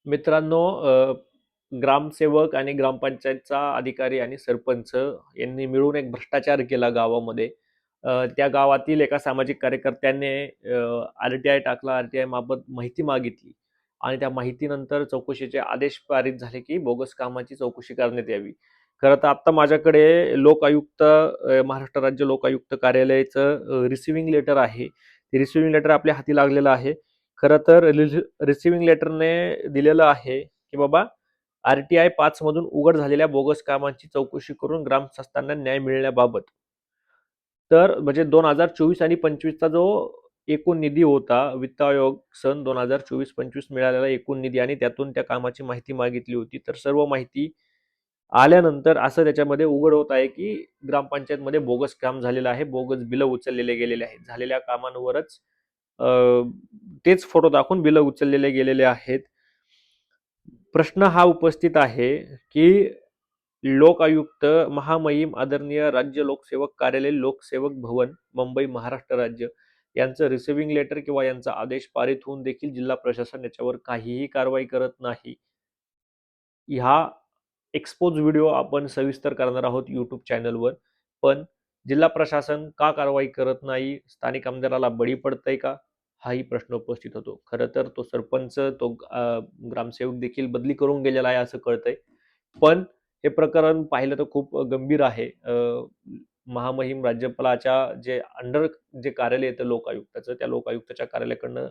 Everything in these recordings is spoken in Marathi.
मित्रांनो, ग्रामसेवक आणि ग्रामपंचायतचा अधिकारी आणि सरपंच यांनी मिळून एक भ्रष्टाचार केला गावामध्ये. त्या गावातील एका सामाजिक कार्यकर्त्याने आर-टी-आय टाकला. आर-टी-आय बाबत माहिती मागितली आणि त्या माहितीनंतर चौकशीचे आदेश पारित झाले की बोगस कामाची चौकशी करण्यात यावी. खरं तर आता माझ्याकडे लोकायुक्त महाराष्ट्र राज्य लोकायुक्त कार्यालयाचं रिसिव्हिंग लेटर आहे. ते रिसिव्हिंग लेटर आपल्या हाती लागलेलं आहे. खरं तर रिसिव्हिंग लेटरने दिलेलं आहे की बाबा आर-टी-आय 5 मधून उघड झालेल्या बोगस कामांची चौकशी करून ग्रामस्थांना न्याय मिळण्याबाबत. तर म्हणजे 2024 आणि 25चा जो एकूण निधी होता, वित्त आयोग सन 2024-25 मिळालेला एकूण निधी आणि त्यातून त्या कामाची माहिती मागितली होती. तर सर्व माहिती आल्यानंतर असं त्याच्यामध्ये उघड होत आहे की ग्रामपंचायतमध्ये बोगस काम झालेलं आहे, बोगस बिलं उचललेले गेलेले आहेत. झालेल्या कामांवरच तेच फोटो दाखवून बिलं उचललेले गेलेले आहेत. प्रश्न हा उपस्थित आहे की लोकायुक्त महामहिम आदरणीय राज्य लोकसेवक कार्यालय लोकसेवक भवन मुंबई महाराष्ट्र राज्य यांचं रिसिव्हिंग लेटर किंवा यांचा आदेश पारित होऊन देखील जिल्हा प्रशासन याच्यावर काहीही कारवाई करत नाही. ह्या एक्सपोज व्हिडिओ आपण सविस्तर करणार आहोत यूट्यूब चॅनलवर. पण जिल्हा प्रशासन का कारवाई करत नाही, स्थानिक आमदाराला बळी पडतंय का, हाही प्रश्न उपस्थित होतो. खरं तर तो सरपंच, तो ग्रामसेवक देखील बदली करून गेलेला आहे असं कळतंय. पण हे प्रकरण पाहिलं तर खूप गंभीर आहे. महामहिम राज्यपालाच्या जे अंडर जे कार्यालय येतं लोकायुक्ताचं, त्या लोकायुक्ताच्या कार्यालयाकडनं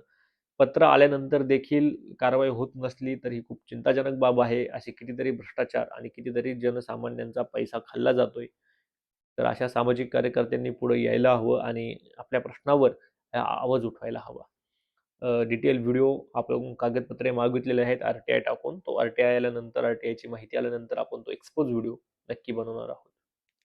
पत्र आल्यानंतर देखील कारवाई होत नसली तर ही खूप चिंताजनक बाब आहे. असे कितीतरी भ्रष्टाचार आणि कितीतरी जनसामान्यांचा पैसा खाल्ला जातोय. तर अशा सामाजिक कार्यकर्त्यांनी पुढे यायला हवं आणि आपल्या प्रश्नावर आवाज उठवायला हवा. डिटेल व्हिडिओ आपण कागदपत्रे मागितलेले आहेत आर-टी-आय टाकून. तो आर-टी-आय आल्यानंतर, आर-टी-आयची माहिती आल्यानंतर आपण तो एक्सपोज व्हिडिओ नक्की बनवणार आहोत.